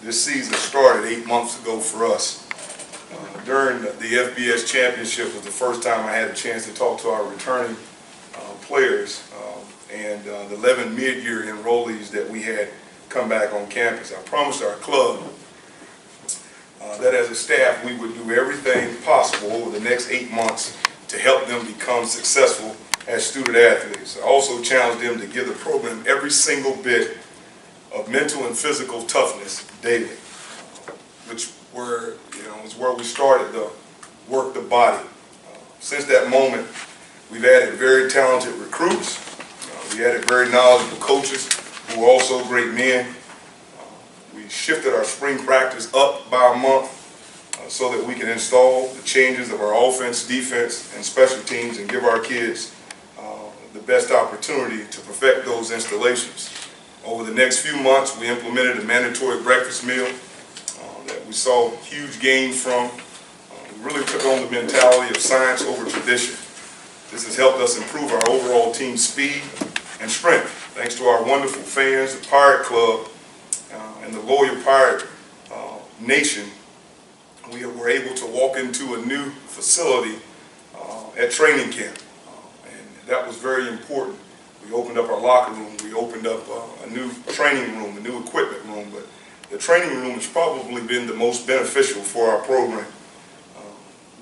This season started 8 months ago for us. During the FBS championship was the first time I had a chance to talk to our returning players and the 11 mid-year enrollees that we had come back on campus. I promised our club that as a staff we would do everything possible over the next 8 months to help them become successful as student athletes. I also challenged them to give the program every single bit of mental and physical toughness daily, which is where we started the work the body. Since that moment, we've added very talented recruits. We added very knowledgeable coaches who are also great men. We shifted our spring practice up by a month so that we can install the changes of our offense, defense, and special teams and give our kids the best opportunity to perfect those installations. Over the next few months, we implemented a mandatory breakfast meal that we saw huge gains from. We really took on the mentality of science over tradition. This has helped us improve our overall team speed and strength. Thanks to our wonderful fans, the Pirate Club, and the loyal Pirate Nation, we were able to walk into a new facility at training camp. And that was very important. We opened up our locker room, we opened up a new training room, a new equipment room, but the training room has probably been the most beneficial for our program.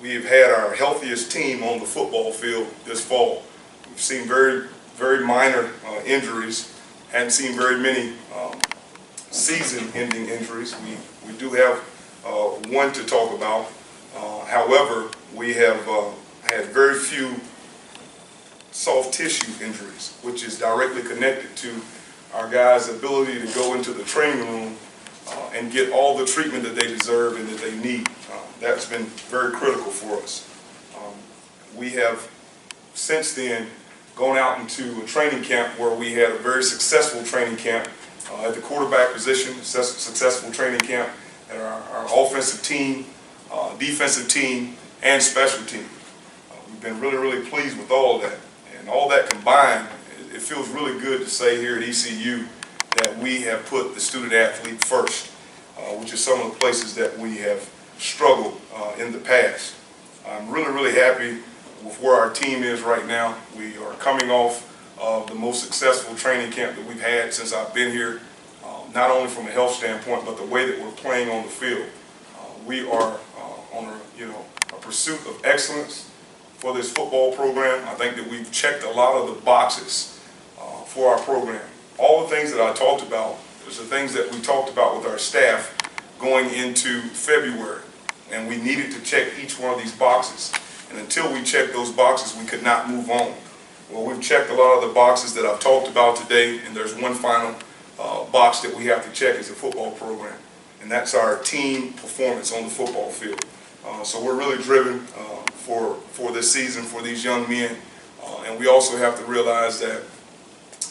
We've had our healthiest team on the football field this fall. We've seen very, very minor injuries, hadn't seen very many season-ending injuries. We do have one to talk about. However, we have had very few soft tissue injuries, which is directly connected to our guys' ability to go into the training room and get all the treatment that they deserve and that they need. That's been very critical for us. We have since then gone out into a training camp where we had a very successful training camp at the quarterback position, successful training camp at our offensive team, defensive team, and special team. We've been really, really pleased with all of that. And all that combined, it feels really good to say here at ECU that we have put the student athlete first, which is some of the places that we have struggled in the past. I'm really, really happy with where our team is right now. We are coming off of the most successful training camp that we've had since I've been here, not only from a health standpoint, but the way that we're playing on the field. We are on a pursuit of excellence for this football program. I think that we've checked a lot of the boxes for our program. All the things that I talked about, was the things that we talked about with our staff going into February, and we needed to check each one of these boxes. And until we checked those boxes, we could not move on. Well, we've checked a lot of the boxes that I've talked about today, and there's one final box that we have to check as a football program, and that's our team performance on the football field. So we're really driven for this season for these young men, and we also have to realize that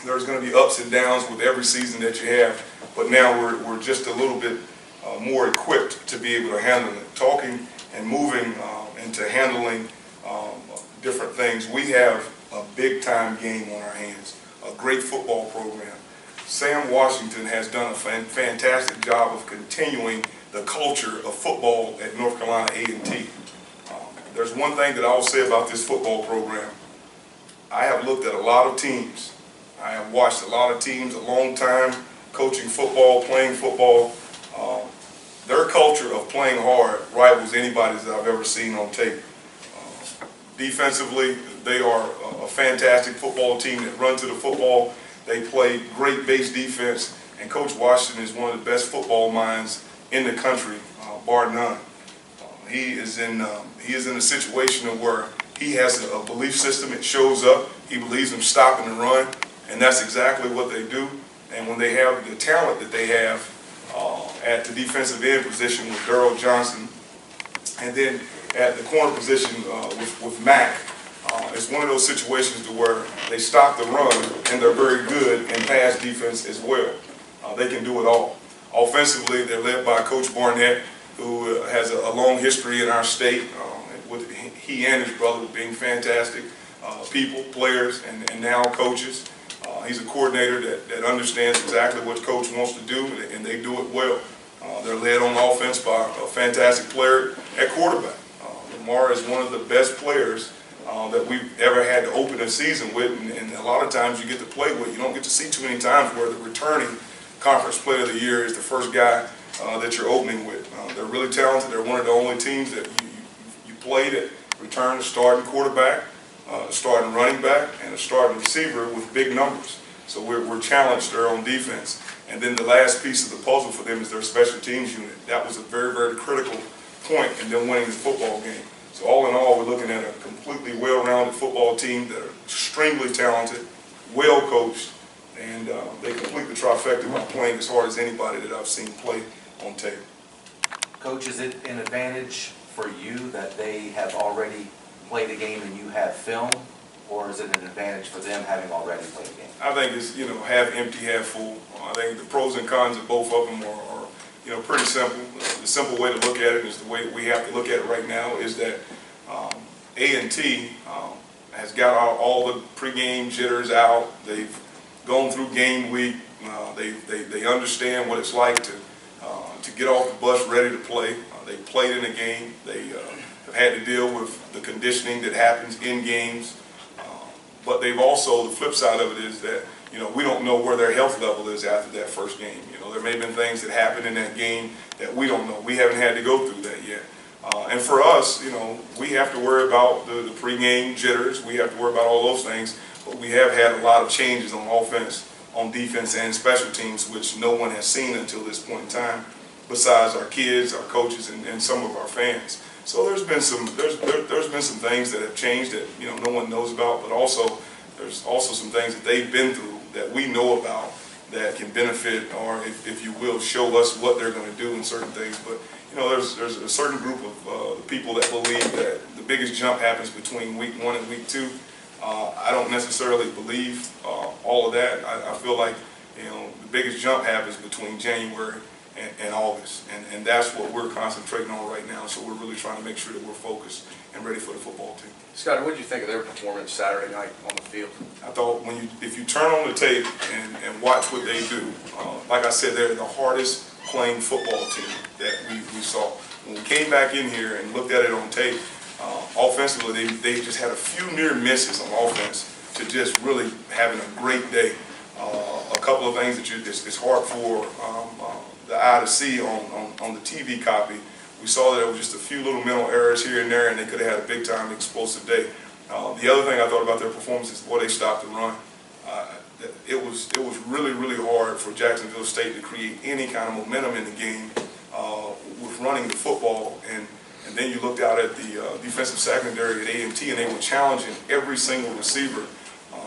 there's going to be ups and downs with every season that you have, but now we're just a little bit more equipped to be able to handle it. Talking and moving into handling different things, we have a big-time game on our hands, a great football program. Sam Washington has done a fantastic job of continuing the culture of football at North Carolina A&T. There's one thing that I'll say about this football program. I have looked at a lot of teams. I have watched a lot of teams a long time coaching football, playing football. Their culture of playing hard rivals anybody's that I've ever seen on tape. Defensively, they are a fantastic football team that run to the football. They play great base defense, and Coach Washington is one of the best football minds in the country, bar none. He is in a situation where he has a belief system. It shows up. He believes in stopping the run, and that's exactly what they do. And when they have the talent that they have at the defensive end position with Darrell Johnson, and then at the corner position with Mack, it's one of those situations to where they stop the run, and they're very good in pass defense as well. They can do it all. Offensively, they're led by Coach Barnett, who has a long history in our state, with he and his brother being fantastic people, players, and now coaches. He's a coordinator that understands exactly what coach wants to do, and they do it well. They're led on offense by a fantastic player at quarterback. Lamar is one of the best players that we've ever had to open a season with, and a lot of times you get to play with. You don't get to see too many times where the returning Conference Player of the Year is the first guy that you're opening with. They're really talented. They're one of the only teams that you play that return a starting quarterback, a starting running back, and a starting receiver with big numbers. So we're challenged there on defense. And then the last piece of the puzzle for them is their special teams unit. That was a very, very critical point in them winning the football game. So all in all, we're looking at a completely well-rounded football team that are extremely talented, well-coached, and they complete the trifecta by playing as hard as anybody that I've seen play on tape. Coach, is it an advantage for you that they have already played a game and you have film, or is it an advantage for them having already played a game? I think it's, half empty, half full. I think the pros and cons of both of them are pretty simple. The simple way to look at it is the way we have to look at it right now is that A&T has got all the pregame jitters out. They've gone through game week. They understand what it's like to get off the bus ready to play. They played in a game. They have had to deal with the conditioning that happens in games. But they've also, the flip side of it is that, we don't know where their health level is after that first game. There may have been things that happened in that game that we don't know. We haven't had to go through that yet. And for us, we have to worry about the pregame jitters. We have to worry about all those things. But we have had a lot of changes on offense, on defense, and special teams, which no one has seen until this point in time, besides our kids, our coaches, and some of our fans. So there's been some things that have changed that no one knows about, but there's also some things that they've been through that we know about that can benefit, or if you will, show us what they're going to do in certain things. But there's a certain group of the people that believe that the biggest jump happens between week 1 and week 2. I don't necessarily believe all of that. I feel like the biggest jump happens between January and August, and that's what we're concentrating on right now. So we're really trying to make sure that we're focused and ready for the football team. Scottie, what did you think of their performance Saturday night on the field? I thought if you turn on the tape and watch what they do, like I said, they're the hardest playing football team that we saw. When we came back in here and looked at it on tape, offensively they just had a few near misses on offense to just really having a great day. A couple of things that it's hard for the eye to see on the TV copy. We saw that there was just a few little mental errors here and there, and they could have had a big-time explosive day. The other thing I thought about their performance is, boy, they stopped the run. It was really, really hard for Jacksonville State to create any kind of momentum in the game with running the football. And then you looked out at the defensive secondary at A&T, and they were challenging every single receiver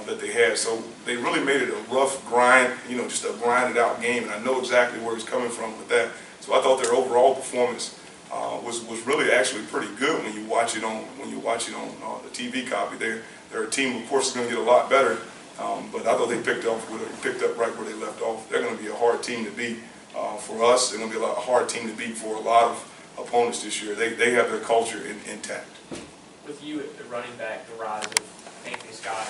that they had. So they really made it a rough grind, just a grinded-out game. And I know exactly where it's coming from with that. So I thought their overall performance was really actually pretty good when you watch it on the TV copy. They're a team, of course, is going to get a lot better, but I thought they picked up right where they left off. They're going to be a hard team to beat for us. They're going to be a hard team to beat for a lot of opponents this year. They have their culture intact. With you at the running back, the rise of Anthony Scottie,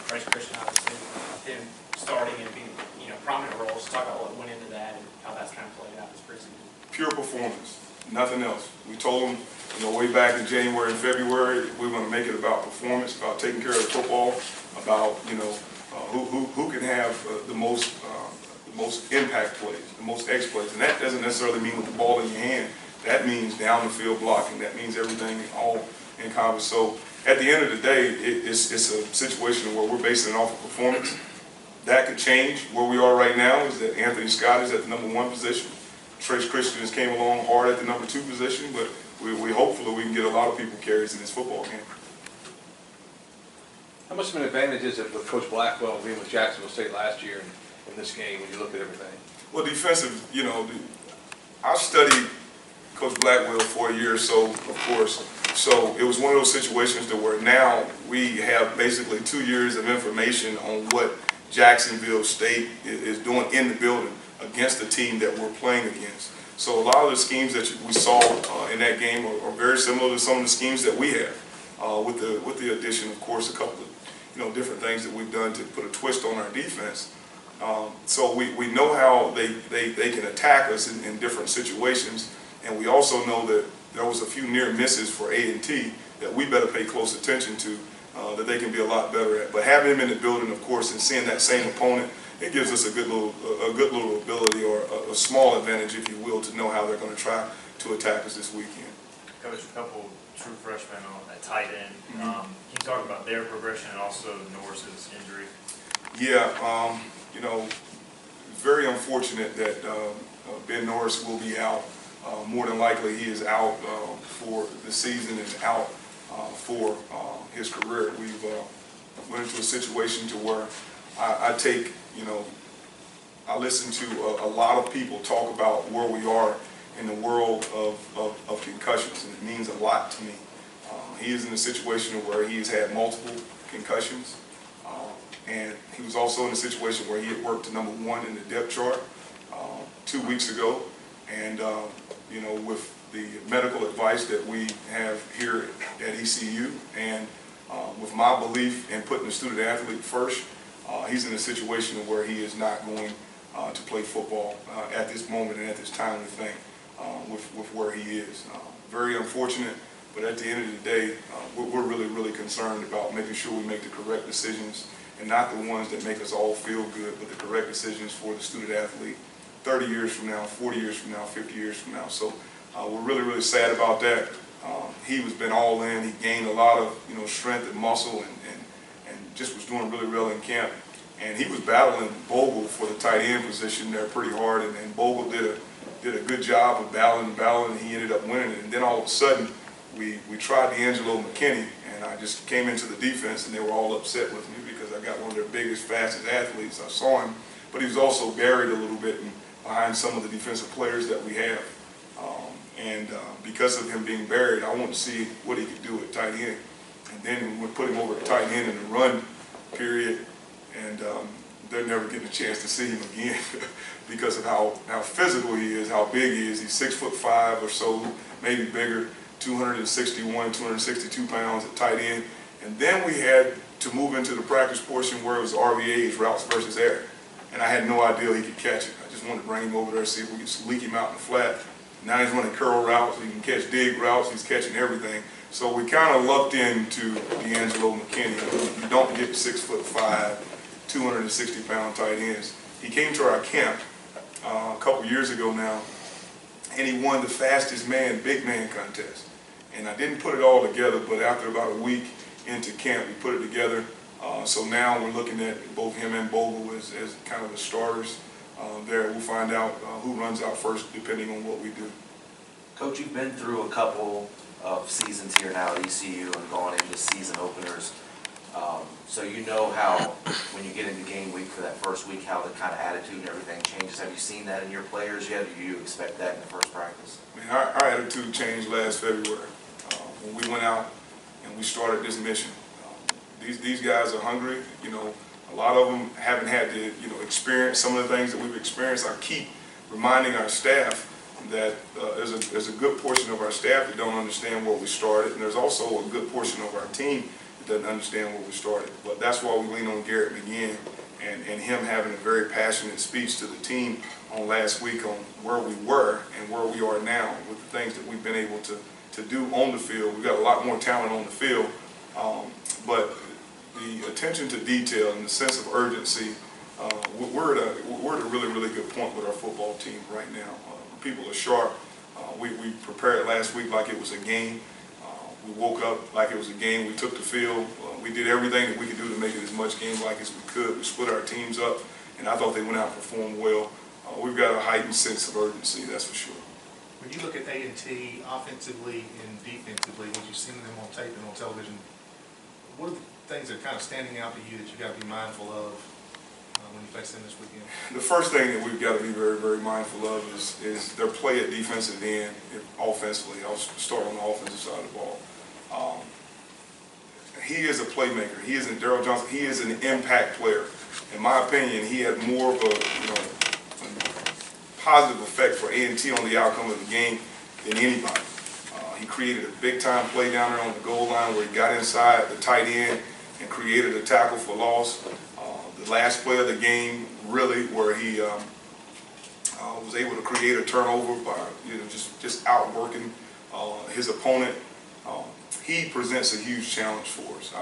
Christian, obviously, him starting and being prominent roles. Talk about what went into that and how that's kind of played out this preseason. Pure performance. Nothing else. We told them, way back in January and February, we're going to make it about performance, about taking care of the football, about who can have the most impact plays, the most exploits, and that doesn't necessarily mean with the ball in your hand. That means down the field blocking. That means everything all encompassed. So at the end of the day, it's a situation where we're basing it off of performance. That could change. Where we are right now is that Anthony Scott is at the #1 position. Trace Christian has came along hard at the #2 position, but we hopefully we can get a lot of people carries in this football game. How much of an advantage is it with Coach Blackwell being with Jacksonville State last year in this game when you look at everything? Well, defensive, I studied Coach Blackwell for a year or so, of course. So it was one of those situations to where now we have basically 2 years of information on what Jacksonville State is doing in the building against the team that we're playing against. So a lot of the schemes that we saw in that game are very similar to some of the schemes that we have, with the addition, of course, a couple of different things that we've done to put a twist on our defense. So we know how they can attack us in different situations, and we also know that there was a few near misses for A&T that we better pay close attention to, that they can be a lot better at. But having him in the building, of course, and seeing that same opponent, it gives us a good little ability, or a small advantage, if you will, to know how they're going to try to attack us this weekend. Coach, a couple true freshmen on at tight end. Can you talk about their progression and also Norris's injury? Yeah, you know, very unfortunate that Ben Norris will be out. More than likely, he is out for the season and out for his career. We've went into a situation to where I take, you know, I listen to a lot of people talk about where we are in the world of concussions, and it means a lot to me. He is in a situation where he has had multiple concussions, and he was also in a situation where he had worked to #1 in the depth chart 2 weeks ago, and you know, with the medical advice that we have here at ECU, and with my belief in putting the student athlete first, he's in a situation where he is not going to play football at this moment and at this time, we think, with where he is. Very unfortunate, but at the end of the day, we're really concerned about making sure we make the correct decisions, and not the ones that make us all feel good, but the correct decisions for the student athlete 30 years from now, 40 years from now, 50 years from now. So we're really sad about that. He has been all in. He gained a lot of, you know, strength and muscle, and just was doing really well in camp. And he was battling Bogle for the tight end position there pretty hard, and Bogle did a good job of battling, and he ended up winning it. And then all of a sudden, we tried D'Angelo McKinney, and I just came into the defense, and they were all upset with me because I got one of their biggest, fastest athletes. I saw him, but he was also buried a little bit behind some of the defensive players that we have. Because of him being buried, I wanted to see what he could do at tight end. And then we put him over at tight end in the run period, and they're never getting a chance to see him again because of how physical he is, how big he is. He's 6'5" or so, maybe bigger, 261, 262 pounds at tight end. And then we had to move into the practice portion where it was RVAs, routes versus air. And I had no idea he could catch it. I just wanted to bring him over there and see if we could just leak him out in the flat. Now he's running curl routes, he can catch dig routes, he's catching everything. So we kind of lucked into D'Angelo McKinney. You don't get 6'5", 260-pound tight ends. He came to our camp a couple years ago now, and he won the fastest man, big man contest. And I didn't put it all together, but after about a week into camp, we put it together. So now we're looking at both him and Bogle as kind of the starters there. We'll find out who runs out first depending on what we do. Coach, you've been through a couple of seasons here now at ECU and gone into season openers. So you know how, when you get into game week for that first week, how the kind of attitude and everything changes. Have you seen that in your players yet, or do you expect that in the first practice? I mean, our attitude changed last February when we went out and we started this mission. These guys are hungry. You know, a lot of them haven't had to, you know, experience some of the things that we've experienced. I keep reminding our staff that there's a good portion of our staff that don't understand where we started, and there's also a good portion of our team that doesn't understand where we started. But that's why we lean on Garrett McGinn and him having a very passionate speech to the team on last week on where we were and where we are now with the things that we've been able to do on the field. We've got a lot more talent on the field, but the attention to detail and the sense of urgency, we're at a really good point with our football team right now. People are sharp. We prepared last week like it was a game. We woke up like it was a game. We took the field. We did everything that we could do to make it as much game-like as we could. We split our teams up, and I thought they went out and performed well. We've got a heightened sense of urgency, that's for sure. When you look at A&T offensively and defensively, what you've seen them on tape and on television, what are the things that are kind of standing out to you that you got to be mindful of when you face them this weekend? The first thing that we've got to be very mindful of is their play at defensive end, offensively. I'll start on the offensive side of the ball. He is a playmaker. He isn't Daryl Johnson. He is an impact player. In my opinion, he had more of a positive effect for A&T on the outcome of the game than anybody. He created a big-time play down there on the goal line where he got inside the tight end and created a tackle for loss. The last play of the game, really, where he was able to create a turnover by just outworking his opponent. He presents a huge challenge for us.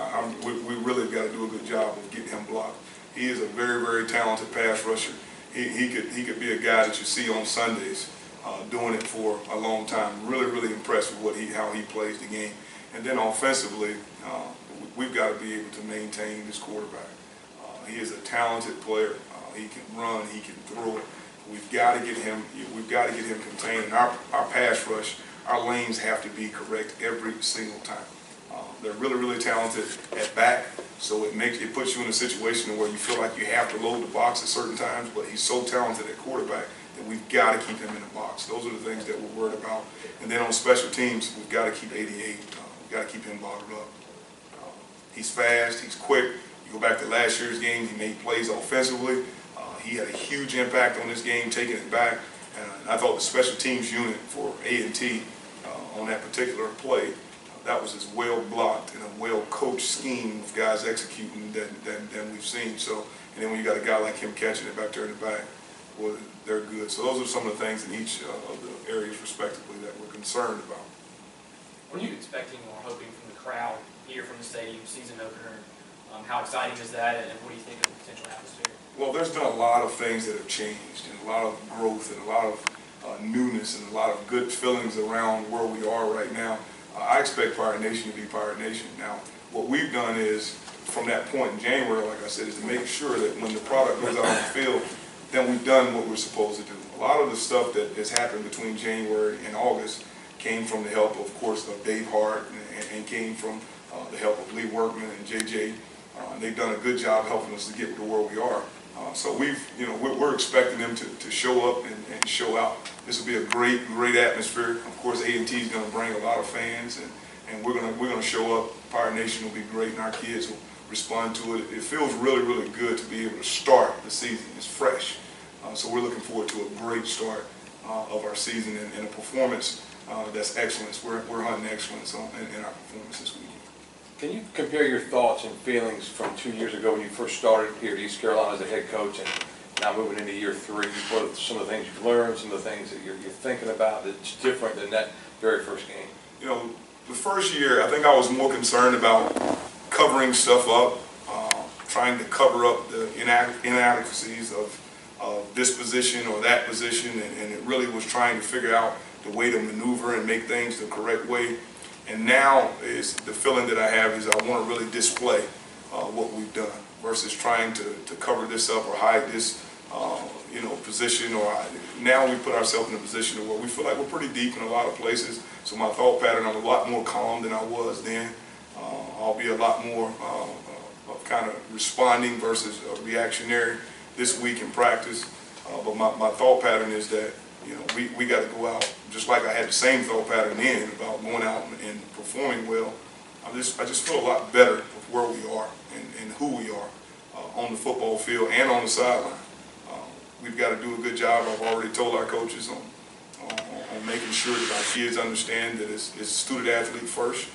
We really got to do a good job of getting him blocked. He is a very, very talented pass rusher. He could be a guy that you see on Sundays doing it for a long time. Really, really impressed with how he plays the game. And then offensively, we've got to be able to maintain this quarterback. He is a talented player. He can run. He can throw. We've got to get him. We've got to get him contained. And our pass rush, our lanes have to be correct every single time. They're really, really talented at back, so it puts you in a situation where you feel like you have to load the box at certain times. But he's so talented at quarterback that we've got to keep him in the box. Those are the things that we're worried about. And then on special teams, we've got to keep 88. We've got to keep him bottled up. He's fast. He's quick. You go back to last year's game, he made plays offensively. He had a huge impact on this game, taking it back. And I thought the special teams unit for A&T on that particular play, that was as well blocked and a well coached scheme of guys executing than we've seen. So, and then when you got a guy like him catching it back there in the back, well, they're good. So those are some of the things in each of the areas respectively that we're concerned about. What are you expecting or hoping from the crowd here from the stadium, season opener? How exciting is that, and what do you think of the potential atmosphere? Well, there's been a lot of things that have changed, and a lot of growth, and a lot of newness, and a lot of good feelings around where we are right now. I expect Pirate Nation to be Pirate Nation. Now, what we've done is, from that point in January, like I said, is to make sure that when the product goes out on the field, then we've done what we're supposed to do. A lot of the stuff that has happened between January and August came from the help, of course, of Dave Hart, and came from the help of Lee Workman and JJ. They've done a good job helping us to get to where we are. So we're expecting them to show up and show out. This will be a great atmosphere. Of course, A&T is going to bring a lot of fans, and we're going to show up. Pirate Nation will be great, and our kids will respond to it. It feels really, really good to be able to start the season. It's fresh. So we're looking forward to a great start of our season and a performance that's excellence. We're hunting excellence in our performance this weekend. Can you compare your thoughts and feelings from 2 years ago when you first started here at East Carolina as a head coach and now moving into year 3? What are some of the things you've learned, some of the things that you're thinking about that's different than that very first game? You know, the first year, I think I was more concerned about covering stuff up, trying to cover up the inadequacies of this position or that position, and it really was trying to figure out the way to maneuver and make things the correct way. And now is the feeling that I have is I want to really display what we've done versus trying to cover this up or hide this position. Now we put ourselves in a position where we feel like we're pretty deep in a lot of places. So my thought pattern, I'm a lot more calm than I was then. I'll be a lot more of kind of responding versus reactionary this week in practice. But my thought pattern is that we got to go out, just like I had the same thought pattern then about going out and performing well. I just feel a lot better with where we are and who we are on the football field and on the sideline. We've got to do a good job. I've already told our coaches on making sure that our kids understand that it's student athlete first.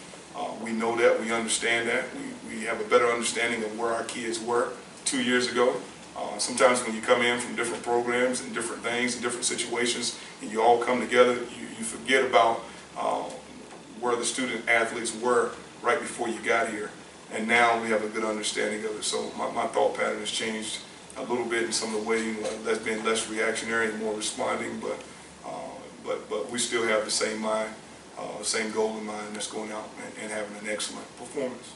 We know that, we understand that. We have a better understanding of where our kids were 2 years ago. Sometimes when you come in from different programs and different things and different situations and you all come together, you forget about where the student athletes were right before you got here. And now we have a good understanding of it. So my thought pattern has changed a little bit in some of the ways, that's been less reactionary and more responding, but we still have the same mind, same goal in mind, that's going out and having an excellent performance.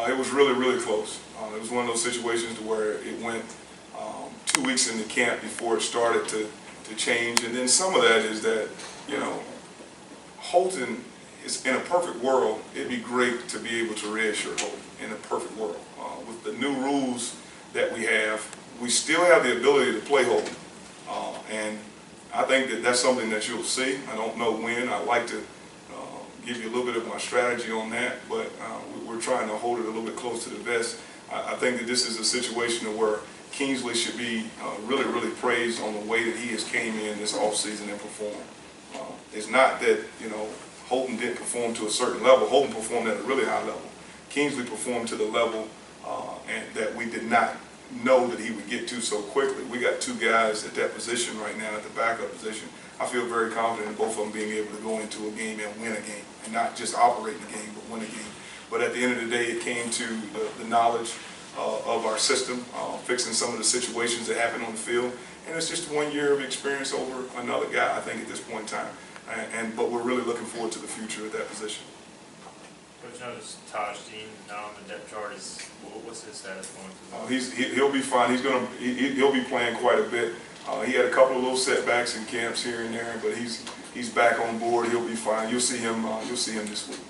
It was really, really close. It was one of those situations where it went 2 weeks into camp before it started to change. And then some of that is that, Holton is in a perfect world. It'd be great to be able to redshirt Holton in a perfect world. With the new rules that we have, we still have the ability to play Holton. And I think that that's something that you'll see. I don't know when. I'd like to give you a little bit of my strategy on that, but we're trying to hold it a little bit close to the vest. I think that this is a situation where Kingsley should be really, really praised on the way that he has came in this offseason and performed. It's not that, Holton didn't perform to a certain level. Holton performed at a really high level. Kingsley performed to the level and that we did not know that he would get to so quickly. We got two guys at that position right now, at the backup position. I feel very confident in both of them being able to go into a game and win a game, and not just operate the game, but win a game. But at the end of the day, it came to the knowledge of our system, fixing some of the situations that happen on the field, and it's just 1 year of experience over another guy, I think, at this point in time. But we're really looking forward to the future of that position. Coach, notice Taj Dean now on the depth chart. What's his status going through? He'll be fine. He'll be playing quite a bit. He had a couple of little setbacks in camps here and there, but he's back on board. He'll be fine. You'll see him this week.